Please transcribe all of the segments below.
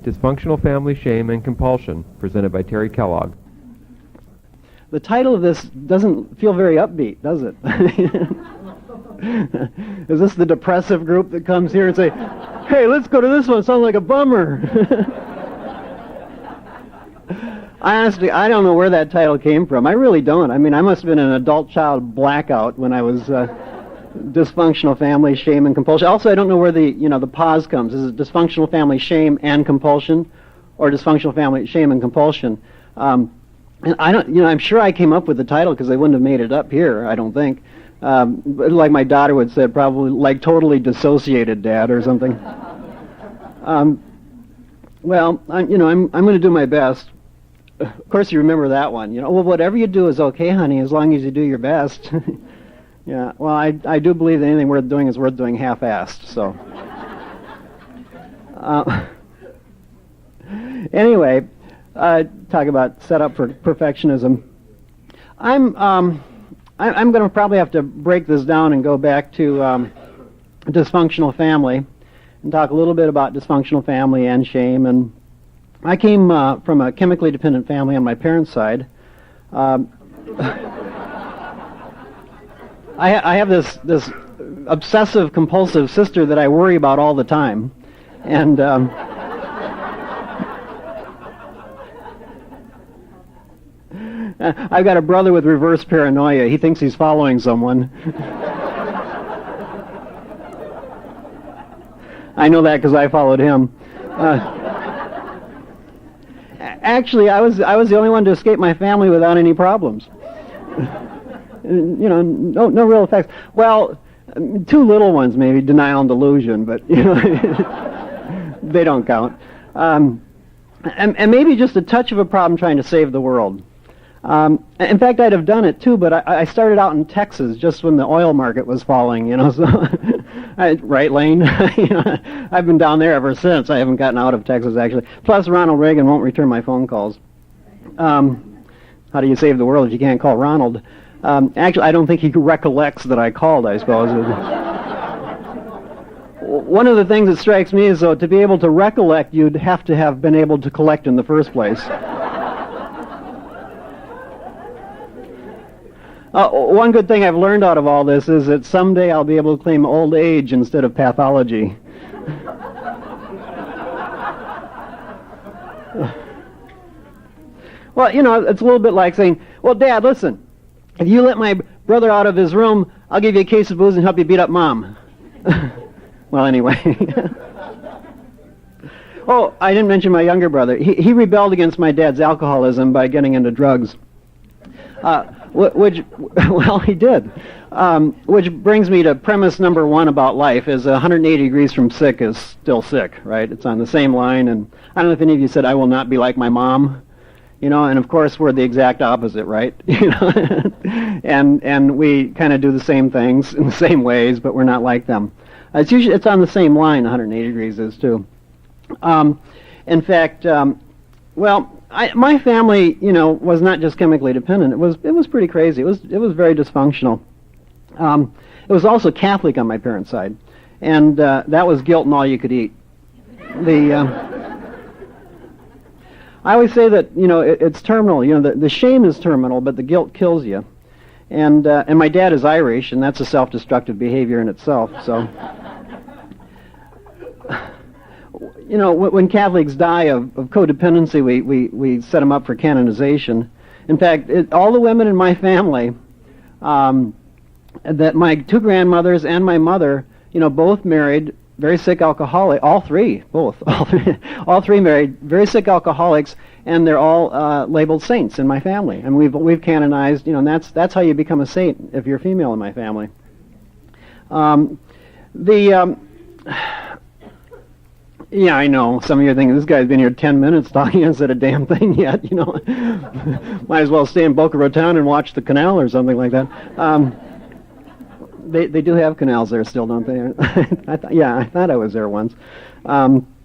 Dysfunctional Family, Shame, and Compulsion, presented by Terry Kellogg. The title of this doesn't feel very upbeat, does it? Is this the depressive group that comes here and say, hey, let's go to this one, it sounds like a bummer? Honestly, I don't know where that title came from. I really don't. I mean, I must have been an adult child blackout when I was Dysfunctional Family, Shame, and Compulsion. Also, I don't know where the pause comes. Is it Dysfunctional Family, Shame, and Compulsion, or Dysfunctional Family, Shame, and Compulsion? And I don't, I'm sure I came up with the title because they wouldn't have made it up here, I don't think. But like my daughter would say, probably like Totally Dissociated Dad or something. Well, I'm going to do my best. Of course, you remember that one. Well, whatever you do is okay, honey, as long as you do your best. Yeah, well, I do believe that anything worth doing is worth doing half-assed, so. Anyway, talk about setup for perfectionism. I'm going to probably have to break this down and go back to dysfunctional family and talk a little bit about dysfunctional family and shame. And I came from a chemically dependent family on my parents' side. I have this obsessive compulsive sister that I worry about all the time, and I've got a brother with reverse paranoia. He thinks he's following someone. I know that because I followed him. Actually, I was the only one to escape my family without any problems. No real effects. Well, two little ones maybe, denial and delusion, but they don't count. And maybe just a touch of a problem trying to save the world. In fact, I'd have done it too, but I started out in Texas just when the oil market was falling, so right lane. I've been down there ever since. I haven't gotten out of Texas, actually. Plus, Ronald Reagan won't return my phone calls. How do you save the world if you can't call Ronald? Actually, I don't think he recollects that I called, I suppose. One of the things that strikes me is, though, to be able to recollect, you'd have to have been able to collect in the first place. One good thing I've learned out of all this is that someday I'll be able to claim old age instead of pathology. Well, it's a little bit like saying, well, Dad, listen, if you let my brother out of his room, I'll give you a case of booze and help you beat up Mom. Well, anyway. Oh, I didn't mention my younger brother. He rebelled against my dad's alcoholism by getting into drugs. Well, he did. Which brings me to premise number one about life, is 180 degrees from sick is still sick, right? It's on the same line, and I don't know if any of you said, I will not be like my mom. And of course we're the exact opposite, right? And we kind of do the same things in the same ways, but we're not like them. It's on the same line, 180 degrees is too. In fact, my family, was not just chemically dependent. It was pretty crazy. It was very dysfunctional. It was also Catholic on my parents' side, and that was guilt and all you could eat. I always say that it's terminal. The shame is terminal, but the guilt kills you. And my dad is Irish, and that's a self-destructive behavior in itself. So, when Catholics die of codependency, we set them up for canonization. In fact, all the women in my family, that my two grandmothers and my mother, both married very sick alcoholics. All three married very sick alcoholics, and they're all labeled saints in my family. And we've canonized, and that's how you become a saint if you're female in my family. Yeah, I know. Some of you are thinking, this guy's been here 10 minutes talking, hasn't said a damn thing yet, Might as well stay in Boca Raton and watch the canal or something like that. They do have canals there still, don't they? I thought I was there once.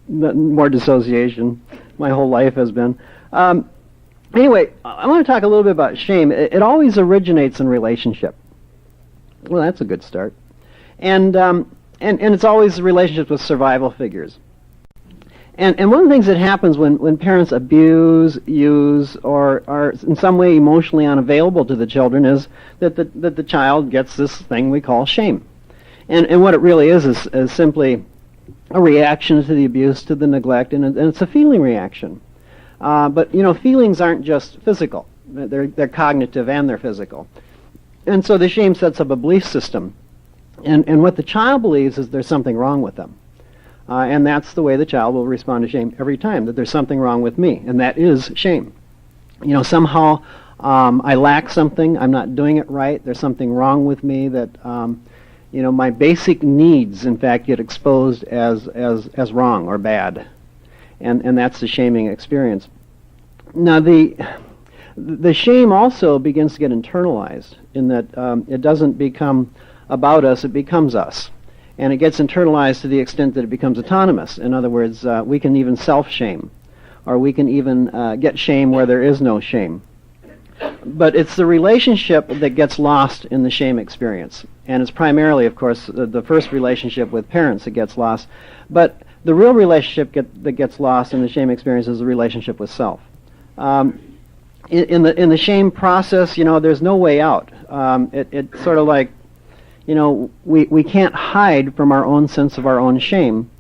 More dissociation. My whole life has been. Anyway, I want to talk a little bit about shame. It always originates in relationship. Well, that's a good start. And it's always relationships with survival figures. And one of the things that happens when parents abuse, use, or are in some way emotionally unavailable to the children is that the child gets this thing we call shame. And what it really is simply a reaction to the abuse, to the neglect, and it's a feeling reaction. But feelings aren't just physical. They're cognitive and they're physical. And so the shame sets up a belief system. And what the child believes is there's something wrong with them. And that's the way the child will respond to shame every time, that there's something wrong with me, and that is shame. Somehow I lack something, I'm not doing it right, there's something wrong with me, that my basic needs, in fact, get exposed as wrong or bad. And that's the shaming experience. Now, the shame also begins to get internalized in that it doesn't become about us, it becomes us. And it gets internalized to the extent that it becomes autonomous. In other words, we can even self-shame, or we can even get shame where there is no shame. But it's the relationship that gets lost in the shame experience. And it's primarily, of course, the first relationship with parents that gets lost. But the real relationship that gets lost in the shame experience is the relationship with self. In the shame process, there's no way out. It's sort of like, we can't hide from our own sense of our own shame.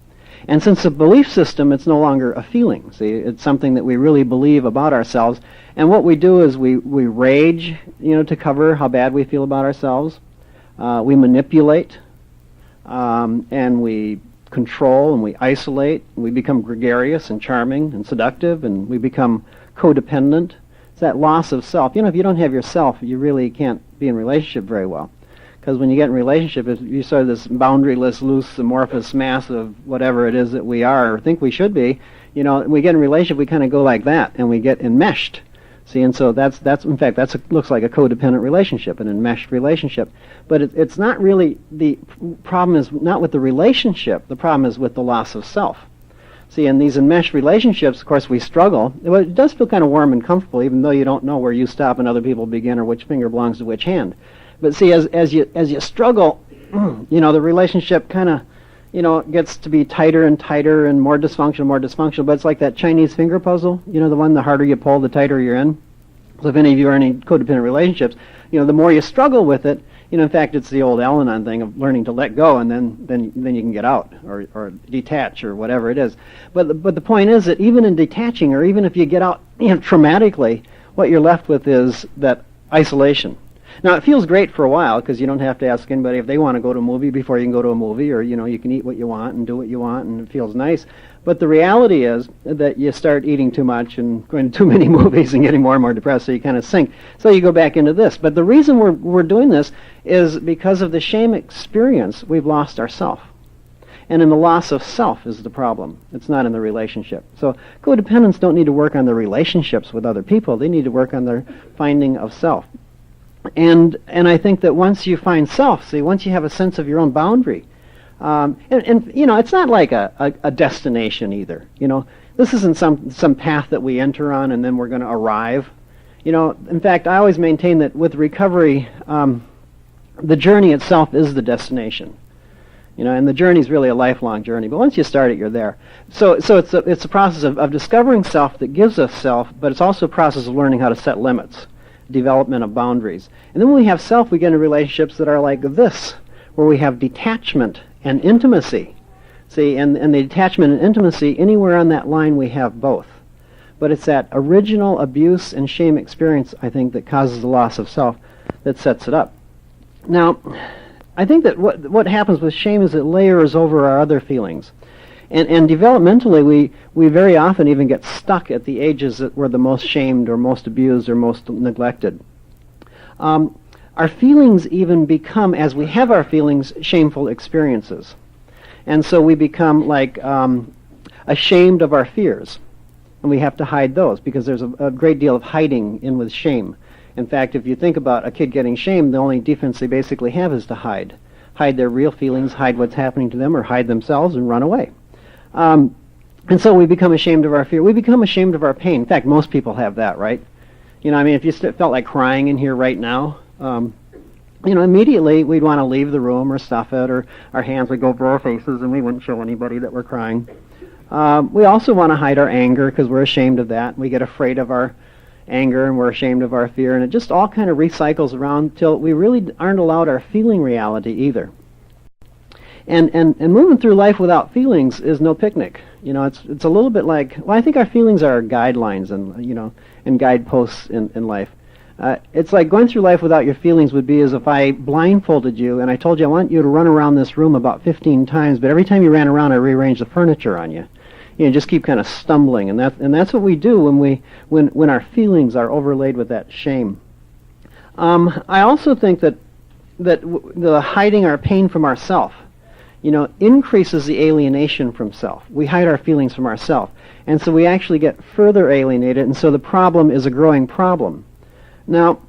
And since a belief system, it's no longer a feeling. See, it's something that we really believe about ourselves. And what we do is we rage, to cover how bad we feel about ourselves. We manipulate, and we control, and we isolate. And we become gregarious and charming and seductive, and we become codependent. It's that loss of self. If you don't have yourself, you really can't be in a relationship very well. Because when you get in a relationship, you sort of this boundaryless, loose, amorphous mass of whatever it is that we are or think we should be. When we get in a relationship, we kind of go like that, and we get enmeshed. See, and so that's in fact, looks like a codependent relationship, an enmeshed relationship. But it's not really, the problem is not with the relationship, the problem is with the loss of self. See, in these enmeshed relationships, of course, we struggle. Well, it does feel kind of warm and comfortable, even though you don't know where you stop and other people begin or which finger belongs to which hand. But see, as you struggle, the relationship kind of, gets to be tighter and tighter and more dysfunctional. But it's like that Chinese finger puzzle, the harder you pull, the tighter you're in. So if any of you are in any codependent relationships, the more you struggle with it, in fact, it's the old Al-Anon thing of learning to let go, and then you can get out or detach or whatever it is. But the point is that even in detaching, or even if you get out traumatically, what you're left with is that isolation. Now, it feels great for a while because you don't have to ask anybody if they want to go to a movie before you can go to a movie, or, you can eat what you want and do what you want, and it feels nice. But the reality is that you start eating too much and going to too many movies and getting more and more depressed, so you kind of sink. So you go back into this. But the reason we're doing this is because of the shame experience, we've lost ourself. And in the loss of self is the problem. It's not in the relationship. So codependents don't need to work on their relationships with other people. They need to work on their finding of self. And I think that once you find self, once you have a sense of your own boundary, and it's not like a destination either. This isn't some path that we enter on and then we're going to arrive. In fact, I always maintain that with recovery, the journey itself is the destination. And the journey is really a lifelong journey. But once you start it, you're there. So it's a process of discovering self that gives us self, but it's also a process of learning how to set limits. Development of boundaries. And then when we have self, we get into relationships that are like this, where we have detachment and intimacy. See, and the detachment and intimacy, anywhere on that line we have both. But it's that original abuse and shame experience, I think, that causes the loss of self that sets it up. Now, I think that what happens with shame is it layers over our other feelings. And developmentally, we very often even get stuck at the ages that we're the most shamed or most abused or most neglected. Our feelings even become, as we have our feelings, shameful experiences. And so we become like ashamed of our fears. And we have to hide those because there's a great deal of hiding in with shame. In fact, if you think about a kid getting shamed, the only defense they basically have is to hide. Hide their real feelings, hide what's happening to them, or hide themselves and run away. And so we become ashamed of our fear. We become ashamed of our pain. In fact, most people have that, right? If you felt like crying in here right now, immediately we'd want to leave the room or stuff it, or our hands would go over our faces and we wouldn't show anybody that we're crying. We also want to hide our anger because we're ashamed of that. We get afraid of our anger and we're ashamed of our fear, and it just all kind of recycles around till we really aren't allowed our feeling reality either. And moving through life without feelings is no picnic. You know, it's a little bit like, well, I think our feelings are guidelines and, you know, and guideposts in life. It's like going through life without your feelings would be as if I blindfolded you and I told you I want you to run around this room about 15 times, but every time you ran around I rearranged the furniture on you. You know, just keep kind of stumbling, and that's what we do when our feelings are overlaid with that shame. I also think that the hiding our pain from ourself, you know, increases the alienation from self. We hide our feelings from ourself, and so we actually get further alienated, and so the problem is a growing problem. Now,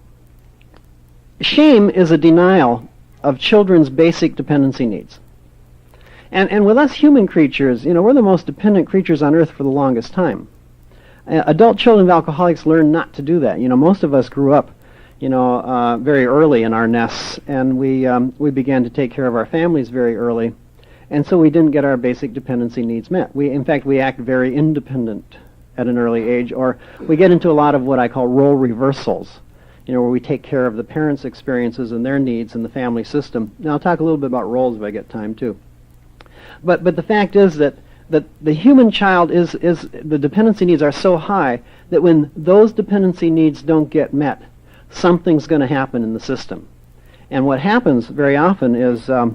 shame is a denial of children's basic dependency needs. And with us human creatures, you know, we're the most dependent creatures on earth for the longest time. Adult children of alcoholics learn not to do that. You know, most of us grew up, you know, very early in our nests, and we began to take care of our families very early, and so we didn't get our basic dependency needs met. In fact, we act very independent at an early age, or we get into a lot of what I call role reversals, you know, where we take care of the parents' experiences and their needs in the family system. Now, I'll talk a little bit about roles if I get time, too. But the fact is that the human child the dependency needs are so high that when those dependency needs don't get met, something's going to happen in the system. And what happens very often is, it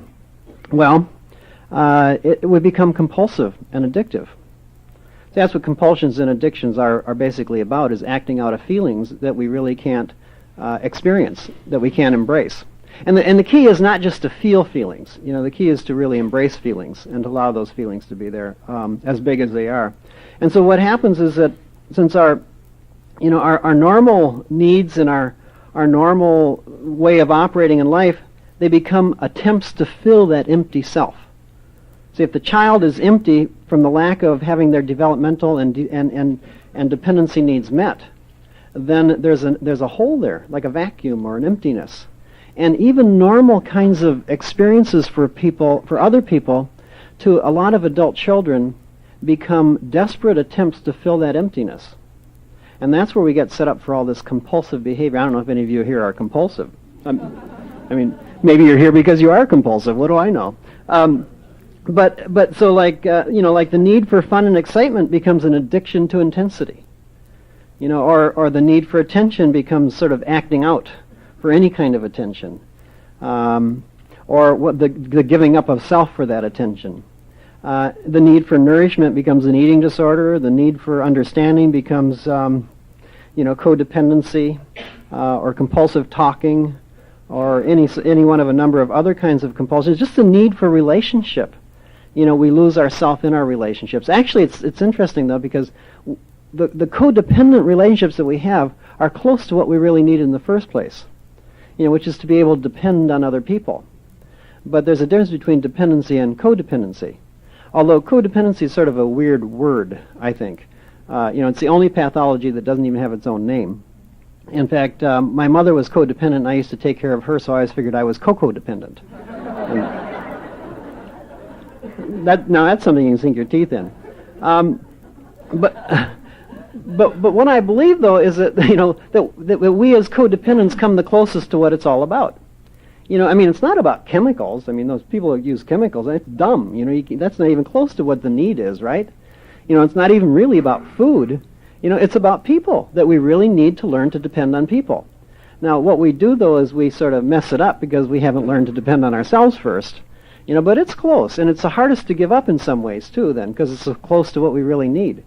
would become compulsive and addictive. So that's what compulsions and addictions are basically about, is acting out of feelings that we really can't experience, that we can't embrace. And the key is not just to feel feelings. You know, the key is to really embrace feelings and to allow those feelings to be there, as big as they are. And so what happens is that since our normal needs and our normal way of operating in life, they become attempts to fill that empty self. See, if the child is empty from the lack of having their developmental and dependency needs met, then there's a hole there, like a vacuum or an emptiness. And even normal kinds of experiences for other people, to a lot of adult children, become desperate attempts to fill that emptiness. And that's where we get set up for all this compulsive behavior. I don't know if any of you here are compulsive. I mean, maybe you're here because you are compulsive. What do I know? But so like the need for fun and excitement becomes an addiction to intensity. You know, or the need for attention becomes sort of acting out for any kind of attention, or what the giving up of self for that attention. The need for nourishment becomes an eating disorder. The need for understanding becomes, codependency, or compulsive talking, or any one of a number of other kinds of compulsions. Just the need for relationship. You know, we lose ourself in our relationships. Actually, it's interesting though, because the codependent relationships that we have are close to what we really need in the first place. You know, which is to be able to depend on other people. But there's a difference between dependency and codependency. Although codependency is sort of a weird word, I think. It's the only pathology that doesn't even have its own name. In fact, my mother was codependent, and I used to take care of her, so I always figured I was co-codependent. That's something you can sink your teeth in. But what I believe, though, is that that we as codependents come the closest to what it's all about. You know, I mean, it's not about chemicals. I mean, those people who use chemicals, that's dumb. You know, that's not even close to what the need is, right? You know, it's not even really about food. You know, it's about people, that we really need to learn to depend on people. Now, what we do, though, is we sort of mess it up because we haven't learned to depend on ourselves first. You know, but it's close, and it's the hardest to give up in some ways, too, then, because it's so close to what we really need.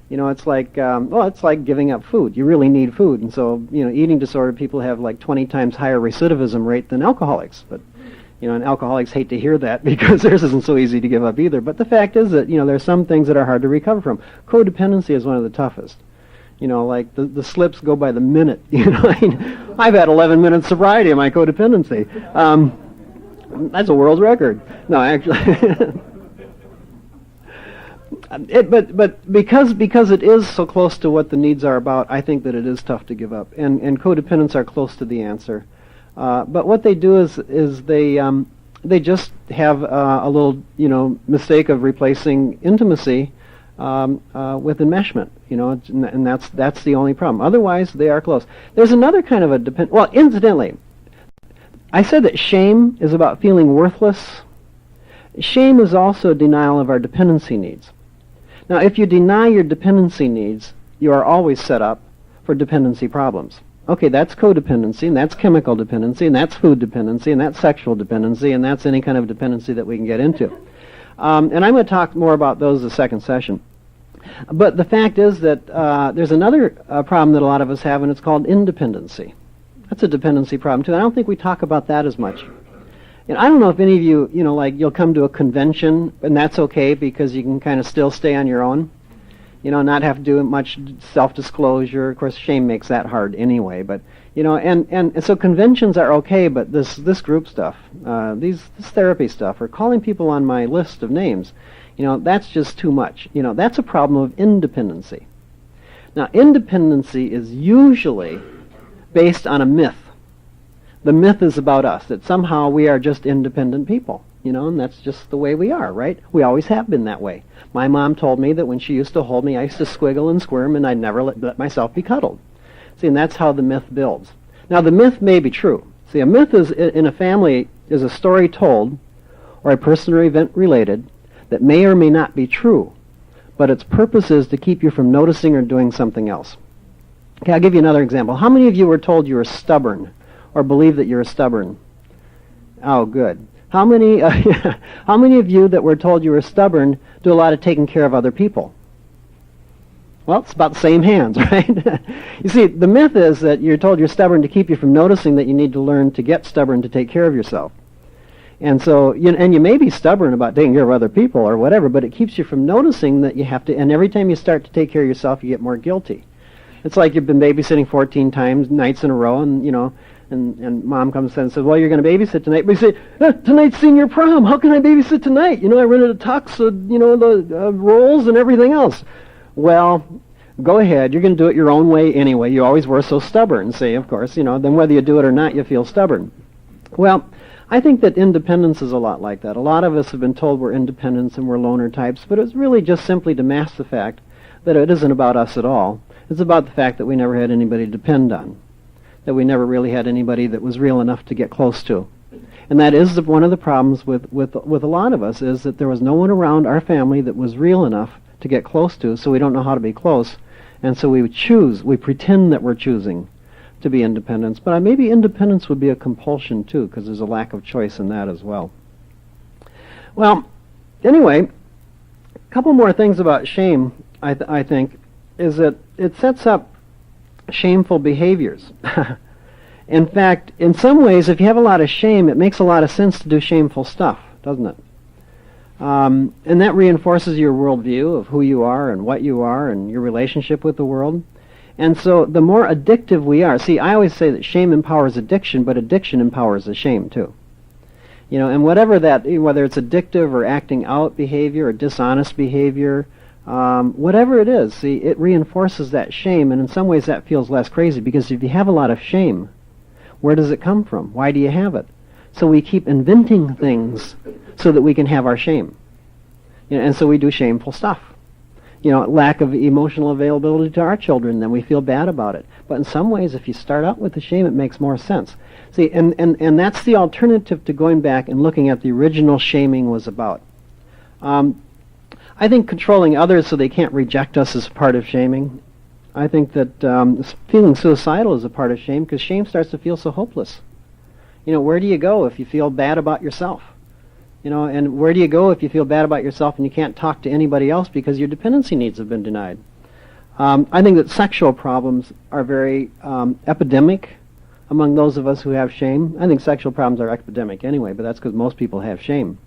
You know, it's like, it's like giving up food. You really need food. And so, you know, eating disorder people have like 20 times higher recidivism rate than alcoholics. But, you know, and alcoholics hate to hear that because theirs isn't so easy to give up either. But the fact is that, you know, there's some things that are hard to recover from. Codependency is one of the toughest. You know, like the slips go by the minute. You know, I mean, I've had 11 minutes sobriety in my codependency. That's a world record. No, actually... But because it is so close to what the needs are about, I think that it is tough to give up. And codependents are close to the answer. But what they do is they just have a little, you know, mistake of replacing intimacy with enmeshment, and that's the only problem. Otherwise, they are close. There's another kind of a well, incidentally, I said that shame is about feeling worthless. Shame is also denial of our dependency needs. Now, if you deny your dependency needs, you are always set up for dependency problems. Okay, that's codependency, and that's chemical dependency, and that's food dependency, and that's sexual dependency, and that's any kind of dependency that we can get into. And I'm going to talk more about those in the second session. But the fact is that there's another problem that a lot of us have, and it's called independency. That's a dependency problem, too. I don't think we talk about that as much. And I don't know if any of you, like you'll come to a convention, and that's okay because you can kind of still stay on your own. Not have to do much self-disclosure. Of course, shame makes that hard anyway. But and so conventions are okay, but this group stuff, this therapy stuff, or calling people on my list of names, that's just too much. That's a problem of independency. Now, independency is usually based on a myth. The myth is about us, that somehow we are just independent people. And that's just the way we are, right? We always have been that way. My mom told me that when she used to hold me, I used to squiggle and squirm, and I'd never let myself be cuddled. See, and that's how the myth builds. Now, the myth may be true. See, a myth is in a family is a story told or a person or event related that may or may not be true, but its purpose is to keep you from noticing or doing something else. Okay, I'll give you another example. How many of you were told you were stubborn or believe that you're stubborn? Oh, good. How many of you that were told you were stubborn do a lot of taking care of other people? Well, it's about the same hands, right? You see, the myth is that you're told you're stubborn to keep you from noticing that you need to learn to get stubborn to take care of yourself. And so, and you may be stubborn about taking care of other people or whatever, but it keeps you from noticing that you have to, and every time you start to take care of yourself, you get more guilty. It's like you've been babysitting 14 nights in a row, and and mom comes in and says, well, you're going to babysit tonight. But you say, tonight's senior prom. How can I babysit tonight? I rented a tux, the rolls and everything else. Well, go ahead. You're going to do it your own way anyway. You always were so stubborn, see, of course. Then whether you do it or not, you feel stubborn. Well, I think that independence is a lot like that. A lot of us have been told we're independents and we're loner types, but it's really just simply to mask the fact that it isn't about us at all. It's about the fact that we never had anybody to depend on, that we never really had anybody that was real enough to get close to. And that is one of the problems with a lot of us, is that there was no one around our family that was real enough to get close to, so we don't know how to be close. And so we pretend that we're choosing to be independents. But maybe independence would be a compulsion too, because there's a lack of choice in that as well. Well, anyway, a couple more things about shame, I think, is that it sets up shameful behaviors. In fact, in some ways, if you have a lot of shame, it makes a lot of sense to do shameful stuff, doesn't it? And that reinforces your worldview of who you are and what you are and your relationship with the world. And so the more addictive we are, see, I always say that shame empowers addiction, but addiction empowers the shame too. And whatever that, whether it's addictive or acting out behavior or dishonest behavior, whatever it is, see, it reinforces that shame, and in some ways that feels less crazy, because if you have a lot of shame, where does it come from? Why do you have it? So we keep inventing things so that we can have our shame. And so we do shameful stuff. Lack of emotional availability to our children, then we feel bad about it. But in some ways, if you start out with the shame, it makes more sense. See, and that's the alternative to going back and looking at the original shaming was about. I think controlling others so they can't reject us is part of shaming. I think that feeling suicidal is a part of shame, because shame starts to feel so hopeless. Where do you go if you feel bad about yourself? And where do you go if you feel bad about yourself and you can't talk to anybody else because your dependency needs have been denied? I think that sexual problems are very epidemic among those of us who have shame. I think sexual problems are epidemic anyway, but that's because most people have shame.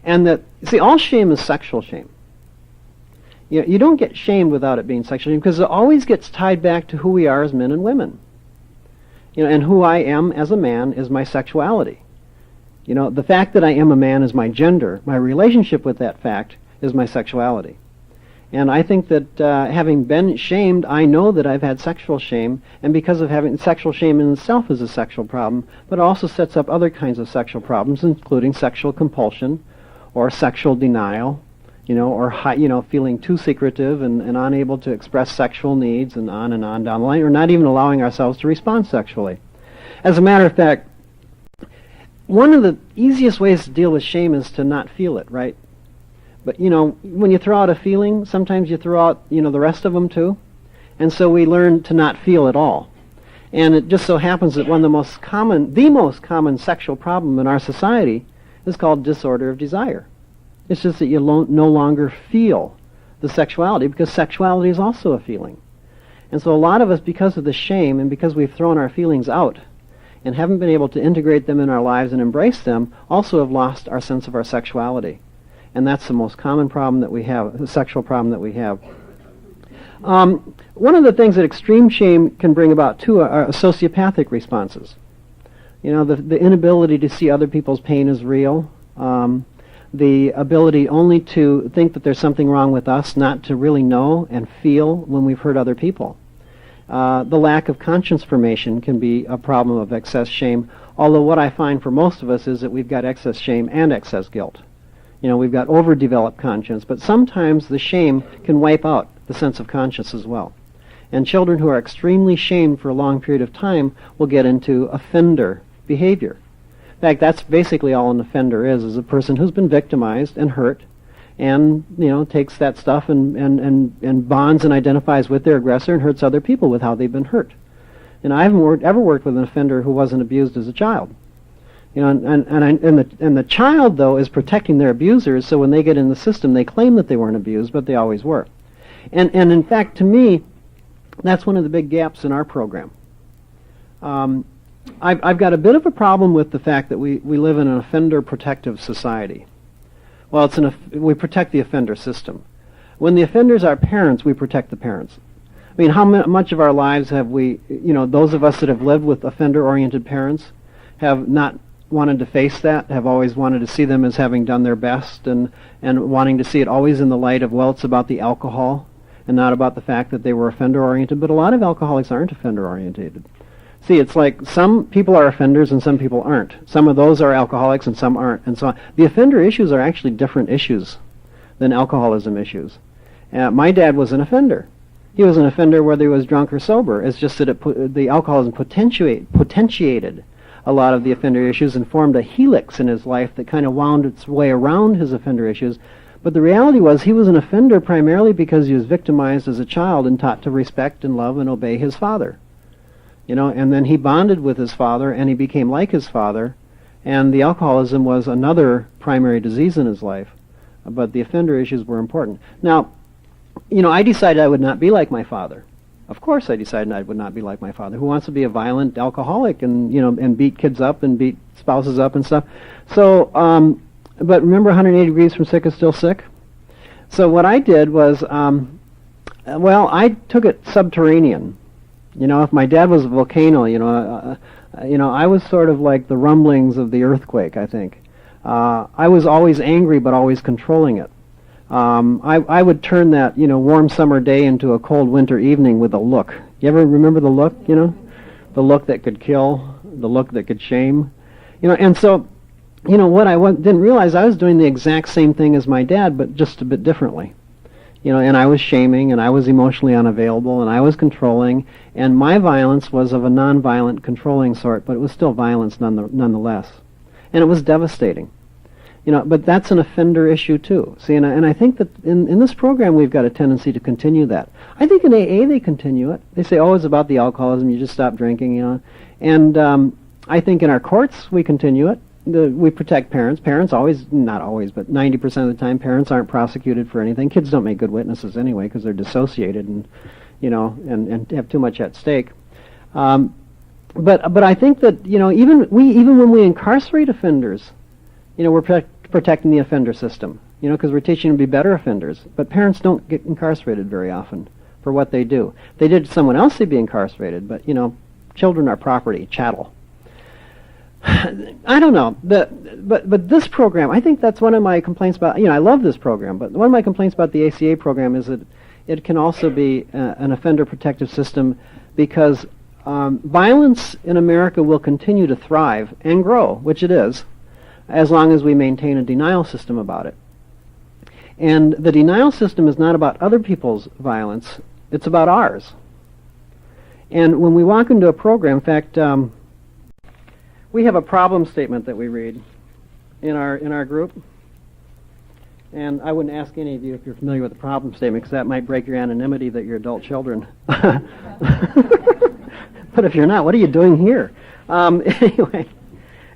And that, see, all shame is sexual shame. You don't get shamed without it being sexual shame, because it always gets tied back to who we are as men and women. And who I am as a man is my sexuality. The fact that I am a man is my gender. My relationship with that fact is my sexuality. And I think that having been shamed, I know that I've had sexual shame, and because of having sexual shame in itself is a sexual problem, but it also sets up other kinds of sexual problems, including sexual compulsion or sexual denial, or feeling too secretive and unable to express sexual needs and on down the line, or not even allowing ourselves to respond sexually. As a matter of fact, one of the easiest ways to deal with shame is to not feel it, right? But, when you throw out a feeling, sometimes you throw out, the rest of them too. And so we learn to not feel at all. And it just so happens that one of the most common sexual problem in our society is called disorder of desire. It's just that you no longer feel the sexuality, because sexuality is also a feeling. And so a lot of us, because of the shame and because we've thrown our feelings out and haven't been able to integrate them in our lives and embrace them, also have lost our sense of our sexuality. And that's the most common problem that we have, the sexual problem that we have. One of the things that extreme shame can bring about, too, are sociopathic responses. The inability to see other people's pain as real, the ability only to think that there's something wrong with us, not to really know and feel when we've hurt other people. The lack of conscience formation can be a problem of excess shame, although what I find for most of us is that we've got excess shame and excess guilt. We've got overdeveloped conscience, but sometimes the shame can wipe out the sense of conscience as well. And children who are extremely shamed for a long period of time will get into offender behavior. In fact, that's basically all an offender is a person who's been victimized and hurt and, takes that stuff and bonds and identifies with their aggressor and hurts other people with how they've been hurt. I haven't ever worked with an offender who wasn't abused as a child. And the child, though, is protecting their abusers, so when they get in the system, they claim that they weren't abused, but they always were. And in fact, to me, that's one of the big gaps in our program. I've got a bit of a problem with the fact that we live in an offender protective society. Well, we protect the offender system. When the offenders are parents, we protect the parents. I mean, how much of our lives have we, those of us that have lived with offender-oriented parents have not wanted to face that, have always wanted to see them as having done their best and wanting to see it always in the light of, well, it's about the alcohol and not about the fact that they were offender-oriented. But a lot of alcoholics aren't offender-oriented. See, it's like some people are offenders and some people aren't. Some of those are alcoholics and some aren't, and so on. The offender issues are actually different issues than alcoholism issues. My dad was an offender. He was an offender whether he was drunk or sober. It's just that the alcoholism potentiated a lot of the offender issues and formed a helix in his life that kind of wound its way around his offender issues. But the reality was he was an offender primarily because he was victimized as a child and taught to respect and love and obey his father. And then he bonded with his father and he became like his father, and the alcoholism was another primary disease in his life. But the offender issues were important. Now, I decided I would not be like my father. Of course I decided I would not be like my father. Who wants to be a violent alcoholic and beat kids up and beat spouses up and stuff? So, but remember 180 degrees from sick is still sick? So what I did was, I took it subterranean. If my dad was a volcano, I was sort of like the rumblings of the earthquake, I think. I was always angry but always controlling it. I would turn that, warm summer day into a cold winter evening with a look. You ever remember the look, The look that could kill, the look that could shame. And so, what I didn't realize, I was doing the exact same thing as my dad, but just a bit differently. And I was shaming, and I was emotionally unavailable, and I was controlling, and my violence was of a non-violent, controlling sort, but it was still violence nonetheless. And it was devastating. But that's an offender issue too. See, and I think that in this program we've got a tendency to continue that. I think in AA they continue it. They say, oh, it's about the alcoholism, you just stop drinking, And I think in our courts we continue it. We protect parents. Parents always, not always, but 90% of the time, parents aren't prosecuted for anything. Kids don't make good witnesses anyway because they're dissociated and, and have too much at stake. But I think that, even when we incarcerate offenders, we're protecting the offender system, because we're teaching them to be better offenders. But parents don't get incarcerated very often for what they do. If they did someone else, they'd be incarcerated. But, children are property, chattel. I don't know. But this program, I think that's one of my complaints about, I love this program, but one of my complaints about the ACA program is that it can also be an offender protective system because violence in America will continue to thrive and grow, which it is, as long as we maintain a denial system about it. And the denial system is not about other people's violence, it's about ours. And when we walk into a program, in fact, we have a problem statement that we read in our group. And I wouldn't ask any of you if you're familiar with the problem statement, because that might break your anonymity that you're adult children. But if you're not, what are you doing here? Anyway,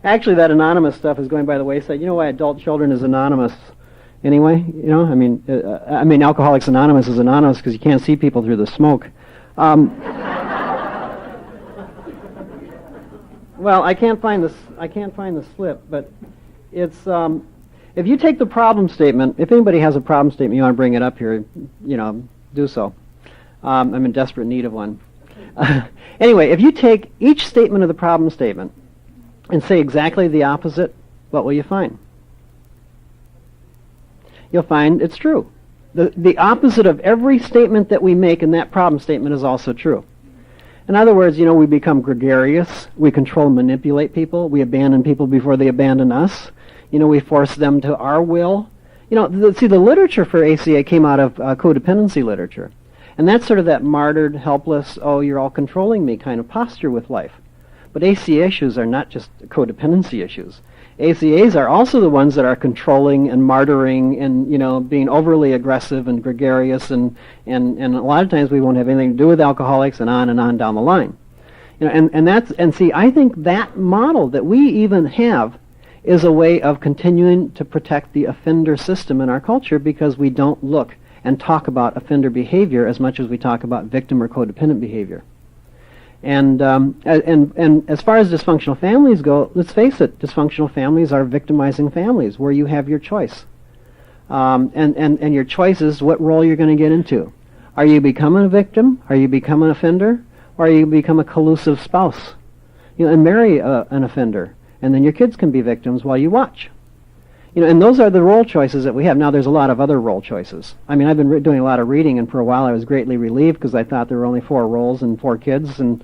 actually that anonymous stuff is going by the wayside. You know why adult children is anonymous anyway? You know, I mean, Alcoholics Anonymous is anonymous because you can't see people through the smoke. Well, I can't find the slip, but it's if you take the problem statement. If anybody has a problem statement, you want to bring it up here, you know, do so. I'm in desperate need of one. Anyway, if you take each statement of the problem statement and say exactly the opposite, what will you find? You'll find it's true. The opposite of every statement that we make in that problem statement is also true. In other words, you know, we become gregarious, we control and manipulate people, we abandon people before they abandon us, you know, we force them to our will. You know, the literature for ACA came out of codependency literature. And that's sort of that martyred, helpless, oh, you're all controlling me kind of posture with life. But ACA issues are not just codependency issues. ACAs are also the ones that are controlling and martyring and, you know, being overly aggressive and gregarious, and a lot of times we won't have anything to do with alcoholics, and on down the line. You know, and see, I think that model that we even have is a way of continuing to protect the offender system in our culture, because we don't look and talk about offender behavior as much as we talk about victim or codependent behavior. And as far as dysfunctional families go, let's face it, dysfunctional families are victimizing families where you have your choice. And your choice is what role you're going to get into. Are you becoming a victim? Are you becoming an offender? Or are you become a collusive spouse? You know, and marry an offender. And then your kids can be victims while you watch. You know, and those are the role choices that we have. Now, there's a lot of other role choices. I mean, I've been doing a lot of reading, and for a while I was greatly relieved because I thought there were only 4 roles and 4 kids, and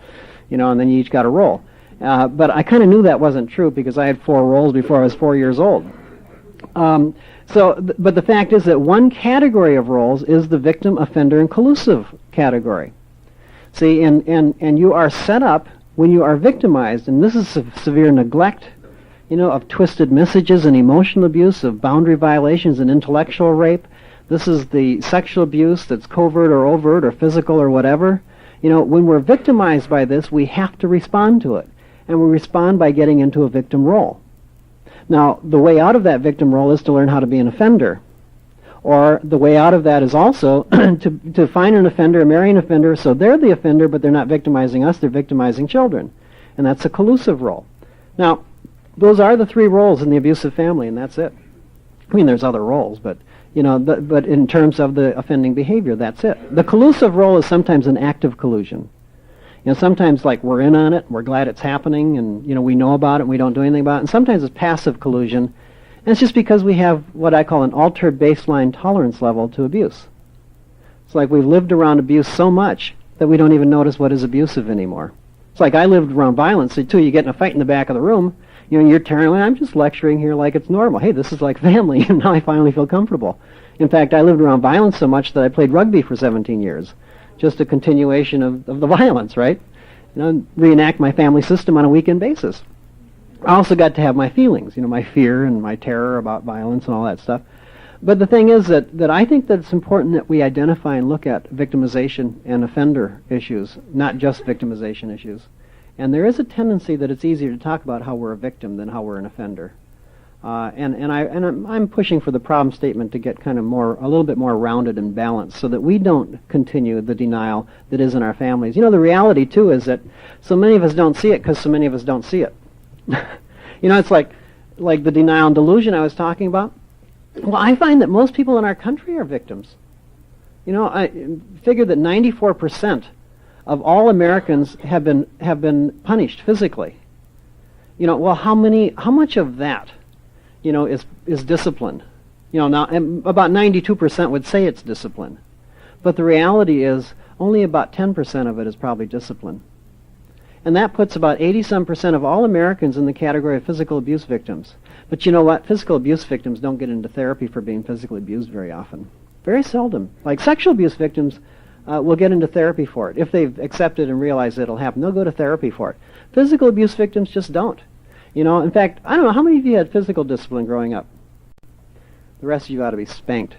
you know, and then you each got a role. But I kind of knew that wasn't true because I had 4 roles before I was 4 years old. But the fact is that one category of roles is the victim, offender, and collusive category. See, and you are set up when you are victimized, and this is severe neglect, you know, of twisted messages and emotional abuse, of boundary violations and intellectual rape. This is the sexual abuse that's covert or overt or physical or whatever. You know, when we're victimized by this, we have to respond to it. And we respond by getting into a victim role. Now, the way out of that victim role is to learn how to be an offender. Or the way out of that is also to find an offender, marry an offender, so they're the offender, but they're not victimizing us, they're victimizing children. And that's a collusive role. Now, those are the 3 roles in the abusive family, and that's it. I mean, there's other roles, but you know, but in terms of the offending behavior, that's it. The collusive role is sometimes an active collusion. You know, sometimes like we're in on it, we're glad it's happening, and you know, we know about it, and we don't do anything about it. And sometimes it's passive collusion, and it's just because we have what I call an altered baseline tolerance level to abuse. It's like we've lived around abuse so much that we don't even notice what is abusive anymore. It's like I lived around violence too. You get in a fight in the back of the room, you know, and you're tearing away. I'm just lecturing here like it's normal. Hey, this is like family, and now I finally feel comfortable. In fact, I lived around violence so much that I played rugby for 17 years. Just a continuation of the violence, right? You know, reenact my family system on a weekend basis. I also got to have my feelings, you know, my fear and my terror about violence and all that stuff. But the thing is that I think that it's important that we identify and look at victimization and offender issues, not just victimization issues. And there is a tendency that it's easier to talk about how we're a victim than how we're an offender. I'm pushing for the problem statement to get kind of a little bit more rounded and balanced, so that we don't continue the denial that is in our families. You know, the reality too is that so many of us don't see it because so many of us don't see it. You know, it's like the denial and delusion I was talking about. Well, I find that most people in our country are victims. You know, I figure that 94% of all Americans have been punished physically. You know, well, how much of that, you know, is discipline? You know, now about 92% would say it's discipline, but the reality is only about 10% of it is probably discipline. And that puts about 80-some% of all Americans in the category of physical abuse victims. But you know what? Physical abuse victims don't get into therapy for being physically abused very often. Very seldom. Like sexual abuse victims will get into therapy for it. If they've accepted and realized it'll happen, they'll go to therapy for it. Physical abuse victims just don't. You know, in fact, I don't know, how many of you had physical discipline growing up? The rest of you ought to be spanked.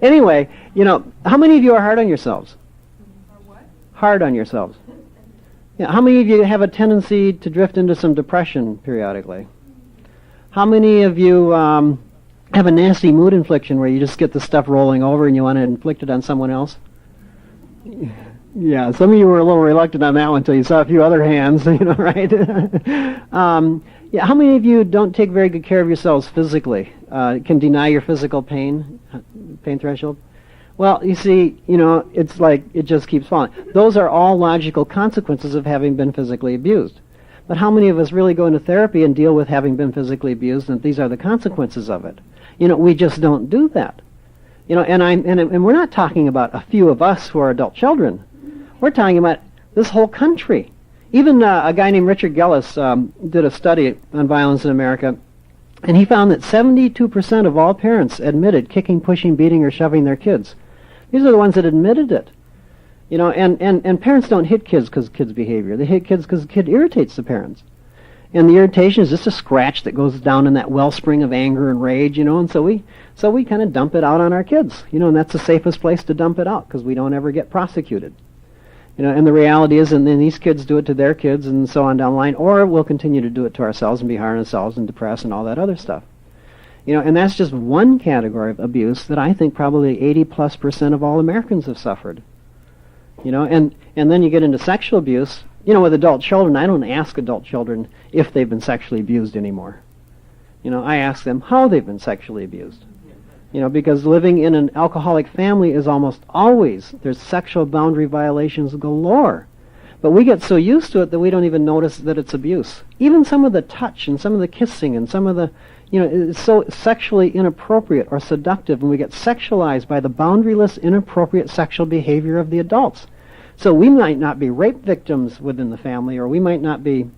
Anyway, you know, how many of you are hard on yourselves? Hard on yourselves. Yeah, how many of you have a tendency to drift into some depression periodically? How many of you have a nasty mood infliction where you just get the stuff rolling over and you want to inflict it on someone else? Yeah, some of you were a little reluctant on that one until you saw a few other hands, you know, right? Yeah, how many of you don't take very good care of yourselves physically? Can deny your physical pain threshold? Well, you see, you know, it's like it just keeps falling. Those are all logical consequences of having been physically abused. But how many of us really go into therapy and deal with having been physically abused and these are the consequences of it? You know, we just don't do that. You know, and we're not talking about a few of us who are adult children. We're talking about this whole country. Even a guy named Richard Gellis did a study on violence in America, and he found that 72% of all parents admitted kicking, pushing, beating, or shoving their kids. These are the ones that admitted it. You know, and parents don't hit kids because of kids' behavior. They hit kids because the kid irritates the parents. And the irritation is just a scratch that goes down in that wellspring of anger and rage, you know, and so we kind of dump it out on our kids, you know, and that's the safest place to dump it out because we don't ever get prosecuted. You know, and the reality is, and then these kids do it to their kids and so on down the line, or we'll continue to do it to ourselves and be hard on ourselves and depressed and all that other stuff. You know, and that's just one category of abuse that I think probably 80+% of all Americans have suffered. You know, and then you get into sexual abuse. You know, with adult children, I don't ask adult children if they've been sexually abused anymore. You know, I ask them how they've been sexually abused. You know, because living in an alcoholic family is almost always, there's sexual boundary violations galore. But we get so used to it that we don't even notice that it's abuse. Even some of the touch and some of the kissing and some of the, you know, it's so sexually inappropriate or seductive, and we get sexualized by the boundaryless, inappropriate sexual behavior of the adults. So we might not be rape victims within the family, or we might not be,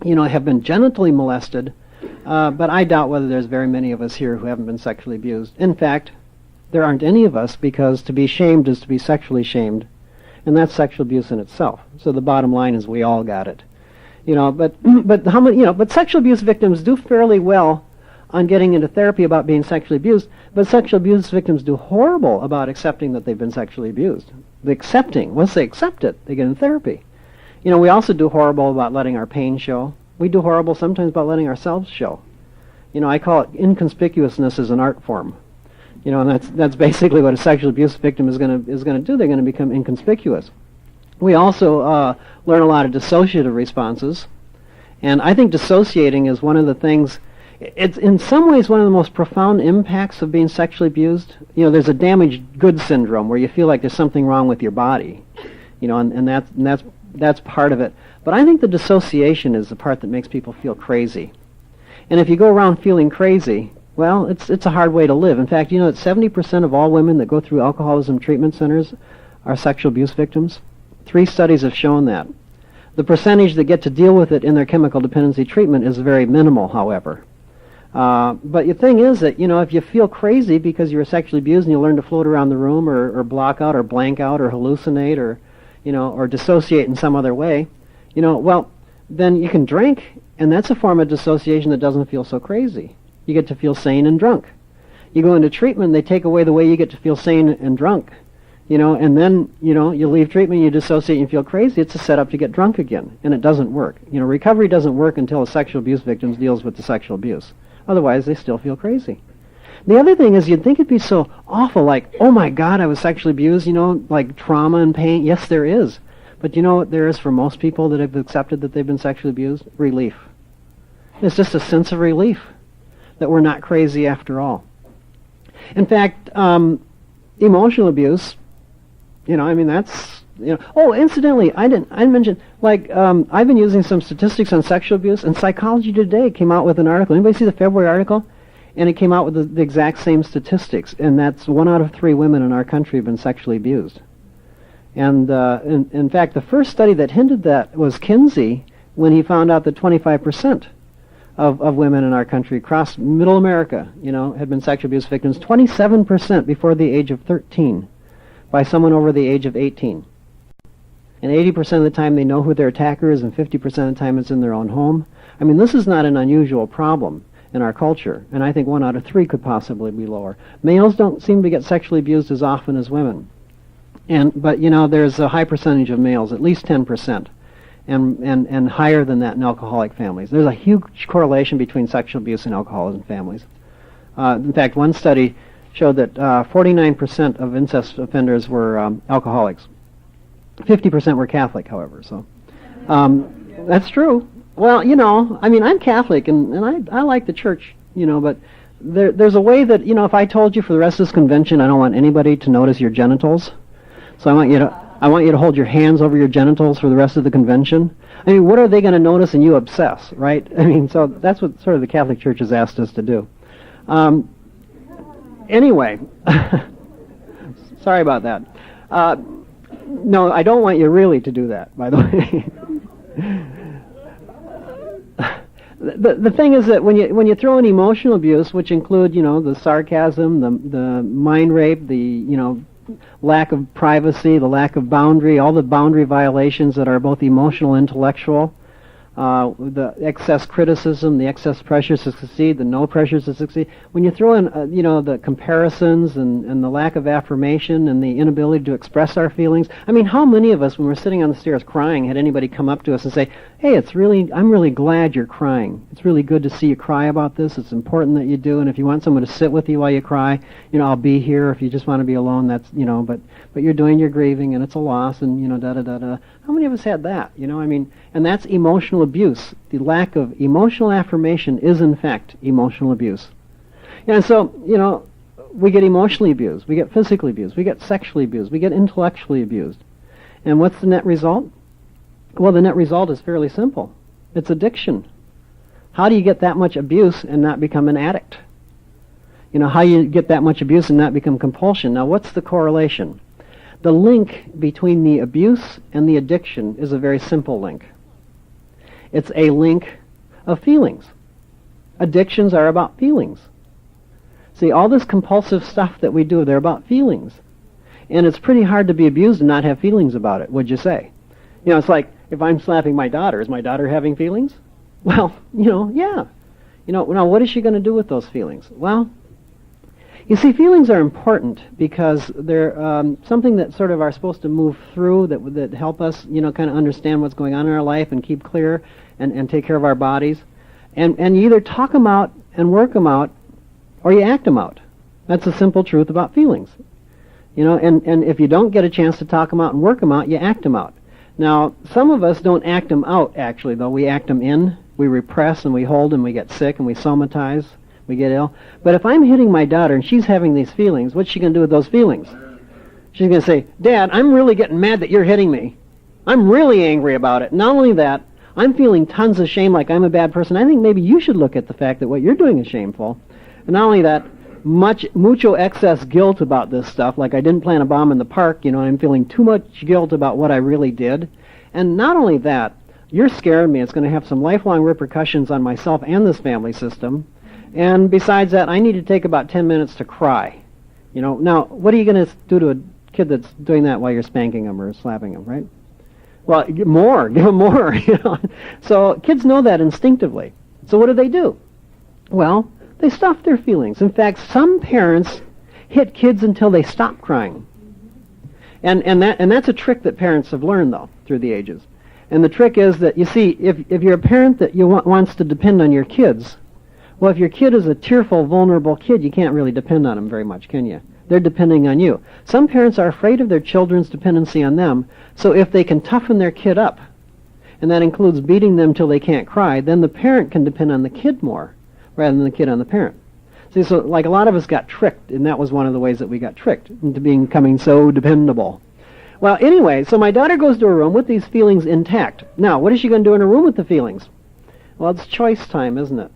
you know, have been genitally molested, but I doubt whether there's very many of us here who haven't been sexually abused. In fact, there aren't any of us, because to be shamed is to be sexually shamed, and that's sexual abuse in itself. So the bottom line is we all got it. You know, but how many, you know, but sexual abuse victims do fairly well on getting into therapy about being sexually abused, but sexual abuse victims do horrible about accepting that they've been sexually abused. Once they accept it, they get in therapy. You know, we also do horrible about letting our pain show. We do horrible sometimes about letting ourselves show. You know, I call it inconspicuousness as an art form. You know, and that's basically what a sexual abuse victim is going to do. They're going to become inconspicuous. We also learn a lot of dissociative responses, and I think dissociating is one of the things. It's in some ways one of the most profound impacts of being sexually abused. You know, there's a damaged goods syndrome where you feel like there's something wrong with your body. You know, and that's part of it. But I think the dissociation is the part that makes people feel crazy. And if you go around feeling crazy, well, it's a hard way to live. In fact, you know that 70% of all women that go through alcoholism treatment centers are sexual abuse victims. 3 studies have shown that. The percentage that get to deal with it in their chemical dependency treatment is very minimal, however. But the thing is that, you know, if you feel crazy because you were sexually abused and you learn to float around the room or block out or blank out or hallucinate or, you know, or dissociate in some other way, you know, well, then you can drink, and that's a form of dissociation that doesn't feel so crazy. You get to feel sane and drunk. You go into treatment, they take away the way you get to feel sane and drunk, you know, and then, you know, you leave treatment, you dissociate, and you feel crazy. It's a setup to get drunk again, and it doesn't work. You know, recovery doesn't work until a sexual abuse victim deals with the sexual abuse. Otherwise, they still feel crazy. The other thing is, you'd think it'd be so awful, like, oh my God, I was sexually abused, you know, like trauma and pain. Yes, there is. But you know what there is for most people that have accepted that they've been sexually abused? Relief. It's just a sense of relief that we're not crazy after all. In fact, emotional abuse, you know, I mean, that's, you know. Oh, incidentally, I didn't mention, like, I've been using some statistics on sexual abuse, and Psychology Today came out with an article. Anybody see the February article? And it came out with the exact same statistics, and that's 1 out of 3 women in our country have been sexually abused. And in fact, the first study that hinted that was Kinsey, when he found out that 25% of women in our country across middle America, had been sexual abuse victims, 27% before the age of 13 by someone over the age of 18. And 80% of the time they know who their attacker is, and 50% of the time it's in their own home. I mean, this is not an unusual problem in our culture, and I think 1 out of 3 could possibly be lower. Males don't seem to get sexually abused as often as women. But there's a high percentage of males, at least 10%. And higher than that in alcoholic families. There's a huge correlation between sexual abuse and alcoholism families. In fact, one study showed that 49% of incest offenders were alcoholics. 50% were Catholic, however. So that's true. Well, I'm Catholic, and I like the church, but there's a way that, if I told you for the rest of this convention I don't want anybody to notice your genitals, so I want you to hold your hands over your genitals for the rest of the convention. I mean, what are they going to notice and you obsess, right? I mean, so that's what sort of the Catholic Church has asked us to do. Anyway, sorry about that. No, I don't want you really to do that, by the way. The thing is that when you throw in emotional abuse, which include, the sarcasm, the mind rape, the, lack of privacy, the lack of boundary, all the boundary violations that are both emotional and intellectual, the excess criticism, the excess pressures to succeed, the no pressures to succeed. When you throw in, the comparisons and the lack of affirmation and the inability to express our feelings. I mean, how many of us, when we're sitting on the stairs crying, had anybody come up to us and say, "Hey, I'm really glad you're crying. It's really good to see you cry about this. It's important that you do. And if you want someone to sit with you while you cry, I'll be here. If you just want to be alone, that's, but you're doing your grieving and it's a loss and, da da da da." How many of us had that? And that's emotional abuse. The lack of emotional affirmation is, in fact, emotional abuse. And so, we get emotionally abused, we get physically abused, we get sexually abused, we get intellectually abused. And what's the net result? Well, the net result is fairly simple. It's addiction. How do you get that much abuse and not become an addict? How you get that much abuse and not become compulsion? Now, what's the correlation? The link between the abuse and the addiction is a very simple link. It's a link of feelings. Addictions are about feelings. See, all this compulsive stuff that we do, they're about feelings. And it's pretty hard to be abused and not have feelings about it, would you say? It's like, if I'm slapping my daughter, is my daughter having feelings? Well, yeah. Now what is she going to do with those feelings? Well, you see, feelings are important because they're something that sort of are supposed to move through, that help us, kind of understand what's going on in our life and keep clear and take care of our bodies. And you either talk them out and work them out, or you act them out. That's the simple truth about feelings. And if you don't get a chance to talk them out and work them out, you act them out. Now, some of us don't act them out, actually, though. We act them in. We repress and we hold and we get sick and we somatize. We get ill. But if I'm hitting my daughter and she's having these feelings, what's she going to do with those feelings? She's going to say, "Dad, I'm really getting mad that you're hitting me. I'm really angry about it. Not only that, I'm feeling tons of shame like I'm a bad person. I think maybe you should look at the fact that what you're doing is shameful." And not only that, mucho excess guilt about this stuff, like I didn't plant a bomb in the park, I'm feeling too much guilt about what I really did. And not only that, you're scaring me. It's going to have some lifelong repercussions on myself and this family system. And besides that, I need to take about 10 minutes to cry. Now, what are you going to do to a kid that's doing that while you're spanking them or slapping them, right? Well, give them more. So kids know that instinctively. So what do? Well, they stuff their feelings. In fact, some parents hit kids until they stop crying. And that's a trick that parents have learned, though, through the ages. And the trick is that, you see, if you're a parent that wants to depend on your kids, well, if your kid is a tearful, vulnerable kid, you can't really depend on them very much, can you? They're depending on you. Some parents are afraid of their children's dependency on them, so if they can toughen their kid up, and that includes beating them till they can't cry, then the parent can depend on the kid more, rather than the kid on the parent. See, so like a lot of us got tricked, and that was one of the ways that we got tricked into becoming so dependable. Well, anyway, so my daughter goes to her room with these feelings intact. Now, what is she going to do in her room with the feelings? Well, it's choice time, isn't it?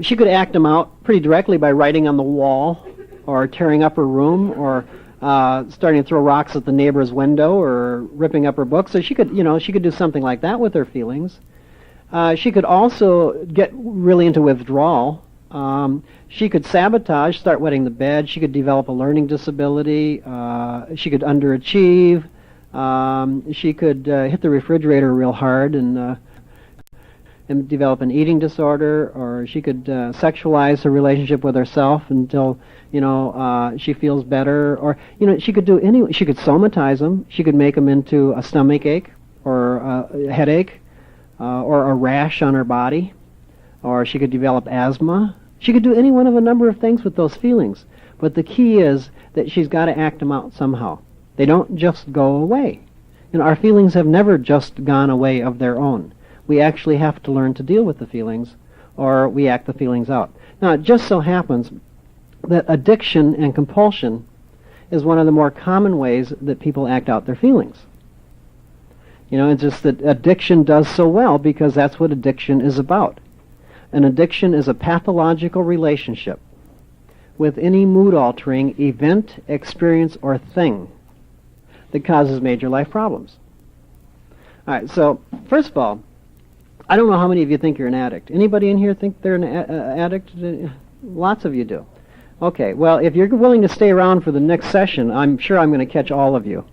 She could act them out pretty directly by writing on the wall, or tearing up her room, or starting to throw rocks at the neighbor's window or ripping up her books. So she could do something like that with her feelings. She could also get really into withdrawal. She could sabotage, start wetting the bed. She could develop a learning disability. She could underachieve. She could hit the refrigerator real hard and develop an eating disorder, or she could sexualize her relationship with herself until she feels better, or she could do she could somatize them. She could make them into a stomach ache or a headache or a rash on her body, or she could develop asthma. She could do any one of a number of things with those feelings, but the key is that she's got to act them out somehow. They don't just go away. Our feelings have never just gone away of their own. We actually have to learn to deal with the feelings, or we act the feelings out. Now, it just so happens that addiction and compulsion is one of the more common ways that people act out their feelings. It's just that addiction does so well because that's what addiction is about. An addiction is a pathological relationship with any mood-altering event, experience, or thing that causes major life problems. All right, so first of all, I don't know how many of you think you're an addict. Anybody in here think they're an addict? Lots of you do. Okay, well, if you're willing to stay around for the next session, I'm sure I'm going to catch all of you.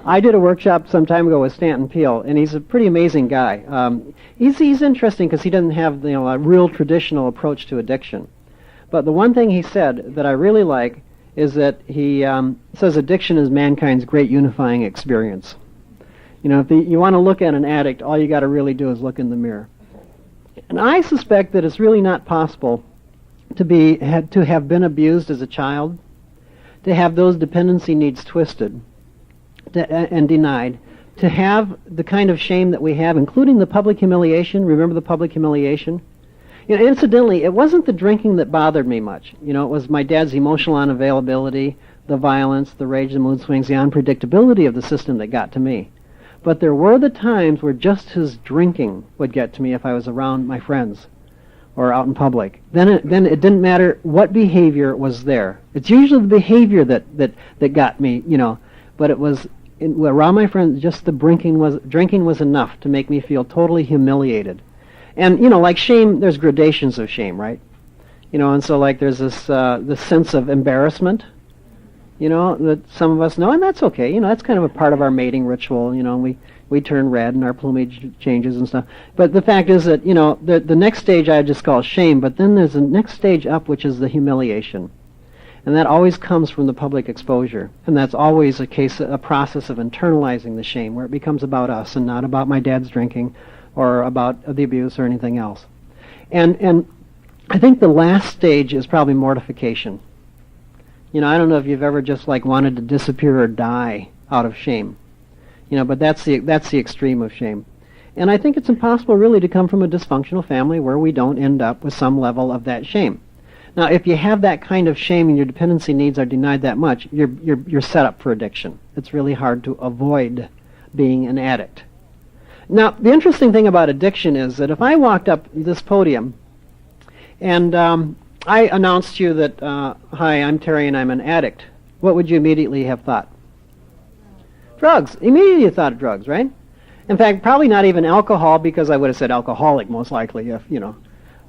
I did a workshop some time ago with Stanton Peele, and he's a pretty amazing guy. He's interesting because he doesn't have a real traditional approach to addiction. But the one thing he said that I really like is that he says addiction is mankind's great unifying experience. If you want to look at an addict, all you got to really do is look in the mirror. And I suspect that it's really not possible to have been abused as a child, to have those dependency needs twisted and denied, to have the kind of shame that we have, including the public humiliation. Remember the public humiliation? Incidentally, it wasn't the drinking that bothered me much. It was my dad's emotional unavailability, the violence, the rage, the mood swings, the unpredictability of the system that got to me. But there were the times where just his drinking would get to me if I was around my friends or out in public. Then it didn't matter what behavior was there. It's usually the behavior that got me, but it was around my friends, just the drinking was enough to make me feel totally humiliated. And like shame, there's gradations of shame, right? And so like there's this sense of embarrassment, that some of us know, and that's okay. That's kind of a part of our mating ritual. We turn red and our plumage changes and stuff. But the fact is that the next stage I just call shame, but then there's the next stage up, which is the humiliation. And that always comes from the public exposure. And that's always a process of internalizing the shame, where it becomes about us and not about my dad's drinking or about the abuse or anything else. And I think the last stage is probably mortification. I don't know if you've ever just wanted to disappear or die out of shame. But that's the extreme of shame. And I think it's impossible really to come from a dysfunctional family where we don't end up with some level of that shame. Now, if you have that kind of shame and your dependency needs are denied that much, you're set up for addiction. It's really hard to avoid being an addict. Now, the interesting thing about addiction is that if I walked up this podium and I announced to you that, hi, I'm Terry and I'm an addict, what would you immediately have thought? Drugs. Immediately you thought of drugs, right? In fact, probably not even alcohol, because I would have said alcoholic most likely if,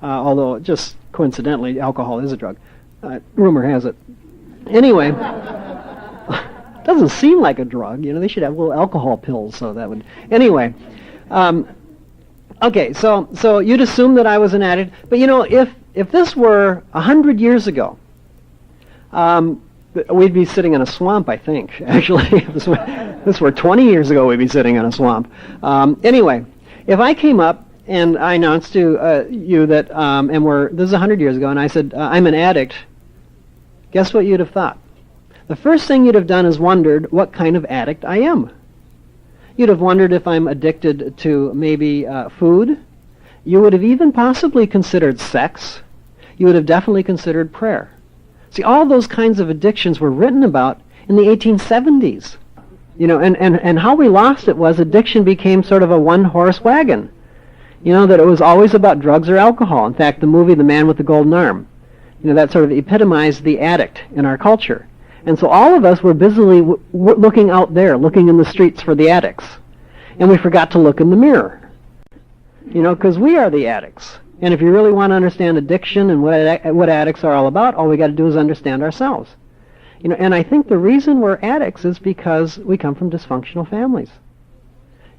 although just coincidentally, alcohol is a drug. Rumor has it. Anyway, doesn't seem like a drug. They should have little alcohol pills, so that would... Anyway, okay, so you'd assume that I was an addict, but if this were 100 years ago, we'd be sitting in a swamp, I think, actually. If this were 20 years ago, we'd be sitting in a swamp. Anyway, if I came up and I announced to you that, this is 100 years ago, and I said, I'm an addict, guess what you'd have thought? The first thing you'd have done is wondered what kind of addict I am. You'd have wondered if I'm addicted to maybe food. You would have even possibly considered sex. You would have definitely considered prayer. See, all those kinds of addictions were written about in the 1870s. And how we lost it was addiction became sort of a one-horse wagon. That it was always about drugs or alcohol. In fact, the movie The Man with the Golden Arm, that sort of epitomized the addict in our culture. And so all of us were busily looking out there, looking in the streets for the addicts. And we forgot to look in the mirror. Because we are the addicts. And if you really want to understand addiction and what addicts are all about, all we got to do is understand ourselves. And I think the reason we're addicts is because we come from dysfunctional families.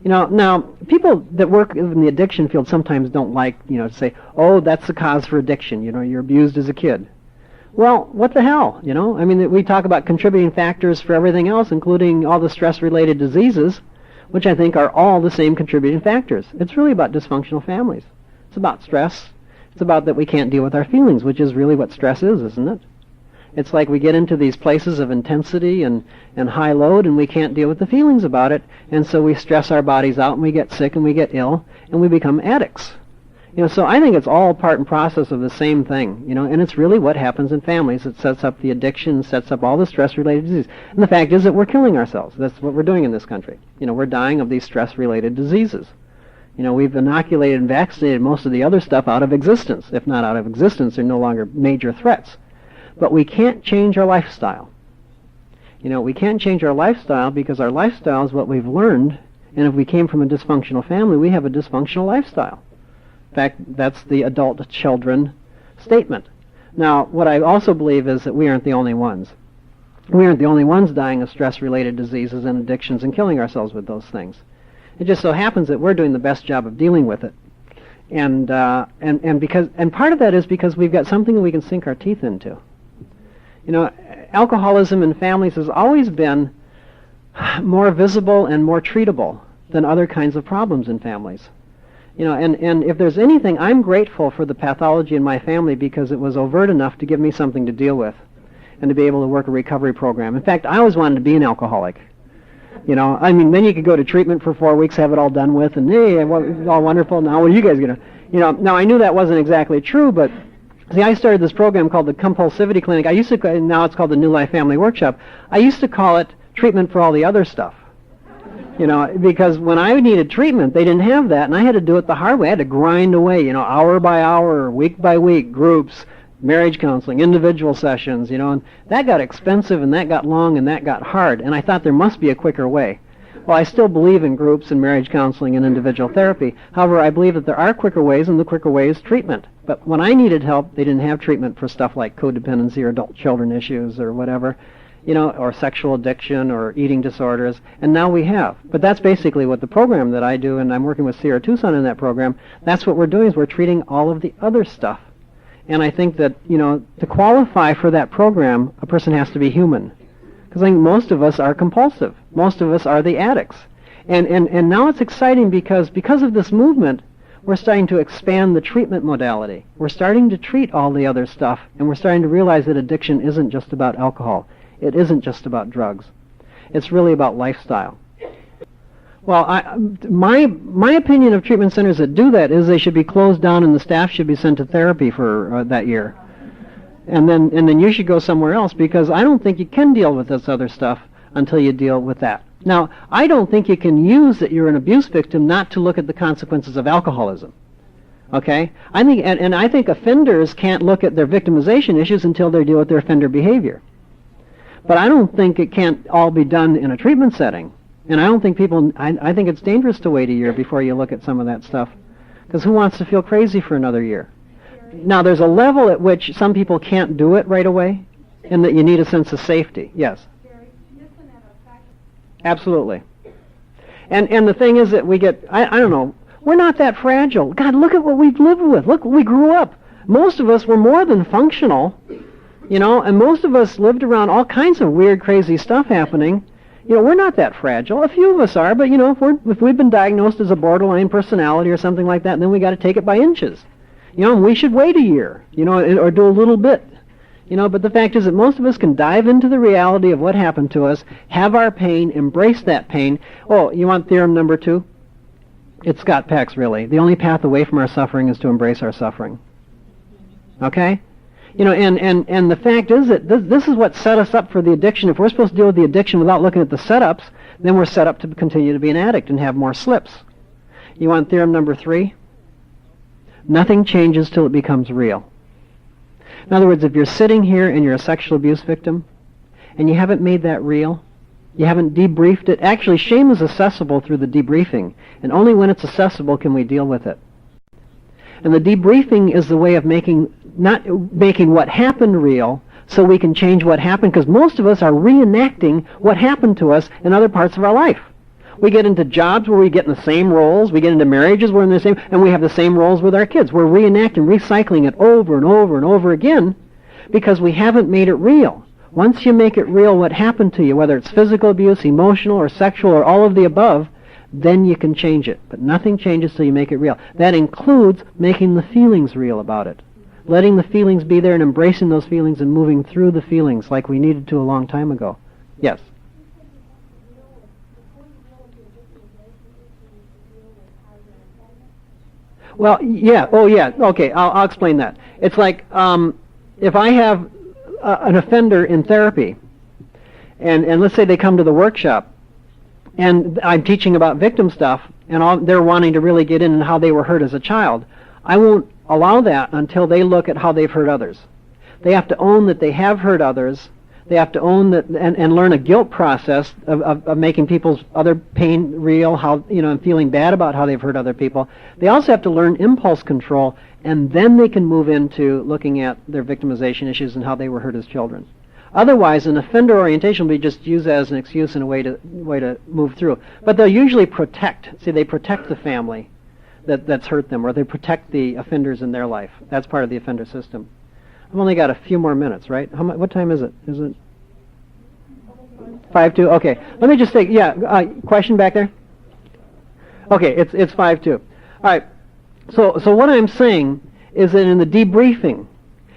Now, people that work in the addiction field sometimes don't like, to say, oh, that's the cause for addiction. You're abused as a kid. Well, what the hell, we talk about contributing factors for everything else, including all the stress-related diseases, which I think are all the same contributing factors. It's really about dysfunctional families. It's about stress. It's about that we can't deal with our feelings, which is really what stress is, isn't it? It's like we get into these places of intensity and high load, and we can't deal with the feelings about it, and so we stress our bodies out, and we get sick, and we get ill, and we become addicts. So I think it's all part and process of the same thing, and it's really what happens in families. It sets up the addiction, sets up all the stress-related diseases. And the fact is that we're killing ourselves. That's what we're doing in this country. We're dying of these stress-related diseases. We've inoculated and vaccinated most of the other stuff out of existence. If not out of existence, they're no longer major threats. But we can't change our lifestyle. We can't change our lifestyle because our lifestyle is what we've learned, and if we came from a dysfunctional family, we have a dysfunctional lifestyle. In fact, that's the adult children statement. Now, what I also believe is that we aren't the only ones. We aren't the only ones dying of stress-related diseases and addictions and killing ourselves with those things. It just so happens that we're doing the best job of dealing with it. And part of that is because we've got something that we can sink our teeth into. Alcoholism in families has always been more visible and more treatable than other kinds of problems in families. And if there's anything, I'm grateful for the pathology in my family because it was overt enough to give me something to deal with and to be able to work a recovery program. In fact, I always wanted to be an alcoholic. Then you could go to treatment for 4 weeks, have it all done with, and hey, it's all wonderful. Now what are you guys going to, now I knew that wasn't exactly true, but see, I started this program called the Compulsivity Clinic. Now it's called the New Life Family Workshop. I used to call it treatment for all the other stuff. Because when I needed treatment, they didn't have that, and I had to do it the hard way. I had to grind away, hour by hour, week by week, groups, marriage counseling, individual sessions, and that got expensive, and that got long, and that got hard, and I thought there must be a quicker way. Well, I still believe in groups and marriage counseling and individual therapy. However, I believe that there are quicker ways, and the quicker way is treatment. But when I needed help, they didn't have treatment for stuff like codependency or adult children issues or whatever, or sexual addiction or eating disorders, and now we have. But that's basically what the program that I do, and I'm working with Sierra Tucson in that program, that's what we're doing, is we're treating all of the other stuff. And I think that, to qualify for that program, a person has to be human. Because I think most of us are compulsive. Most of us are the addicts. And now it's exciting because of this movement, we're starting to expand the treatment modality. We're starting to treat all the other stuff, and we're starting to realize that addiction isn't just about alcohol. It isn't just about drugs. It's really about lifestyle. Well, my opinion of treatment centers that do that is they should be closed down and the staff should be sent to therapy for that year. And then you should go somewhere else, because I don't think you can deal with this other stuff until you deal with that. Now, I don't think you can use that you're an abuse victim not to look at the consequences of alcoholism. Okay? I think offenders can't look at their victimization issues until they deal with their offender behavior. But I don't think it can't all be done in a treatment setting. And I don't think I think it's dangerous to wait a year before you look at some of that stuff. Because who wants to feel crazy for another year? Now, there's a level at which some people can't do it right away, and that you need a sense of safety. Yes? Absolutely. And the thing is that we get, I don't know, we're not that fragile. God, look at what we've lived with. Look, we grew up. Most of us were more than functional, and most of us lived around all kinds of weird, crazy stuff happening. We're not that fragile. A few of us are, but, if we've been diagnosed as a borderline personality or something like that, then we got to take it by inches. And we should wait a year, or do a little bit. But the fact is that most of us can dive into the reality of what happened to us, have our pain, embrace that pain. Oh, you want theorem number 2? It's Scott Peck's, really. The only path away from our suffering is to embrace our suffering. Okay? And the fact is that this is what set us up for the addiction. If we're supposed to deal with the addiction without looking at the setups, then we're set up to continue to be an addict and have more slips. You want theorem number 3? Nothing changes till it becomes real. In other words, if you're sitting here and you're a sexual abuse victim, and you haven't made that real, you haven't debriefed it. Actually, shame is accessible through the debriefing, and only when it's accessible can we deal with it. And the debriefing is the way of not making what happened real so we can change what happened, because most of us are reenacting what happened to us in other parts of our life. We get into jobs where we get in the same roles, we get into marriages where we're in the same, and we have the same roles with our kids. We're reenacting, recycling it over and over and over again because we haven't made it real. Once you make it real what happened to you, whether it's physical abuse, emotional, or sexual, or all of the above, then you can change it. But nothing changes till you make it real. That includes making the feelings real about it. Letting the feelings be there and embracing those feelings and moving through the feelings like we needed to a long time ago. Yes? Well, yeah. Oh, yeah. Okay, I'll explain that. It's like if I have an offender in therapy, and let's say they come to the workshop, and I'm teaching about victim stuff, and they're wanting to really get in how they were hurt as a child, I won't allow that until they look at how they've hurt others. They have to own that they have hurt others. They have to own that and learn a guilt process of making people's other pain real, and feeling bad about how they've hurt other people. They also have to learn impulse control, and then they can move into looking at their victimization issues and how they were hurt as children. Otherwise, an offender orientation will be just used as an excuse and a way to move through. But they'll usually they protect the family that's hurt them, or they protect the offenders in their life. That's part of the offender system. I've only got a few more minutes, right? What time is it? Is it 5:02? Okay. Let me just take, question back there? Okay, it's 5:02. All right. So what I'm saying is that in the debriefing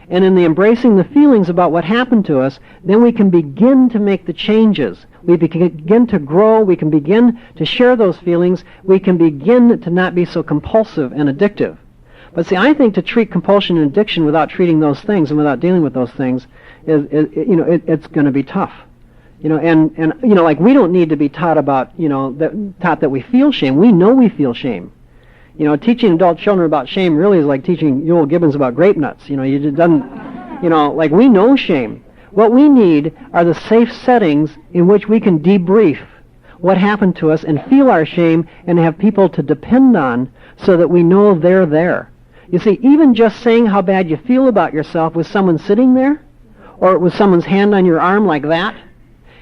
and in the embracing the feelings about what happened to us, then we can begin to make the changes. We begin to grow. We can begin to share those feelings. We can begin to not be so compulsive and addictive. But see, I think to treat compulsion and addiction without treating those things and without dealing with those things it's going to be tough. Like we don't need to be taught about, taught that we feel shame. We know we feel shame. Teaching adult children about shame really is like teaching Ewell Gibbons about grape nuts. It doesn't, like we know shame. What we need are the safe settings in which we can debrief what happened to us and feel our shame and have people to depend on so that we know they're there. You see, even just saying how bad you feel about yourself with someone sitting there, or with someone's hand on your arm like that,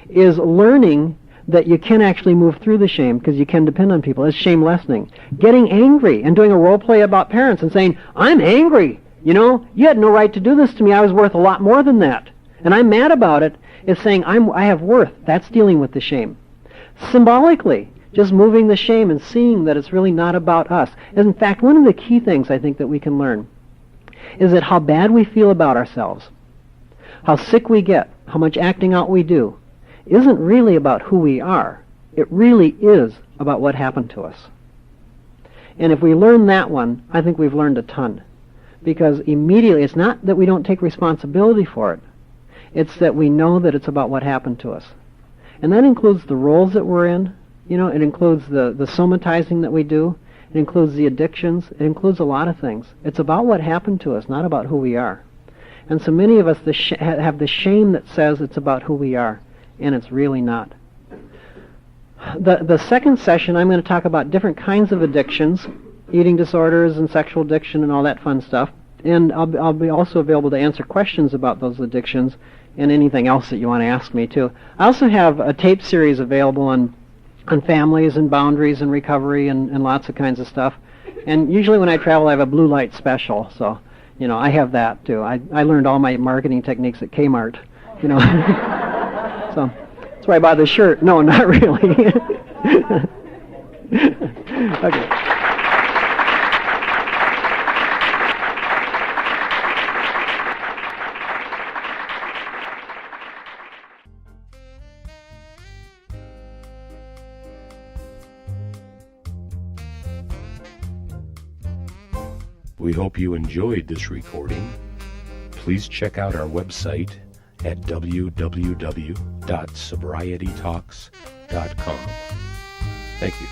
is learning that you can actually move through the shame because you can depend on people. It's shame lessening. Getting angry and doing a role play about parents and saying, I'm angry. You had no right to do this to me. I was worth a lot more than that. And I'm mad about it, is saying I have worth. That's dealing with the shame. Symbolically, just moving the shame and seeing that it's really not about us. And in fact, one of the key things I think that we can learn is that how bad we feel about ourselves, how sick we get, how much acting out we do, isn't really about who we are. It really is about what happened to us. And if we learn that one, I think we've learned a ton. Because immediately, it's not that we don't take responsibility for it. It's that we know that it's about what happened to us. And that includes the roles that we're in. It includes the somatizing that we do. It includes the addictions. It includes a lot of things. It's about what happened to us, not about who we are. And so many of us have the shame that says it's about who we are, and it's really not. The second session, I'm going to talk about different kinds of addictions, eating disorders and sexual addiction and all that fun stuff. And I'll be also available to answer questions about those addictions and anything else that you want to ask me too. I also have a tape series available on families and boundaries and recovery and lots of kinds of stuff. And usually when I travel, I have a blue light special. So, I have that too. I learned all my marketing techniques at Kmart, So that's why I bought this shirt. No, not really. Okay. We hope you enjoyed this recording. Please check out our website at www.sobrietytalks.com. Thank you.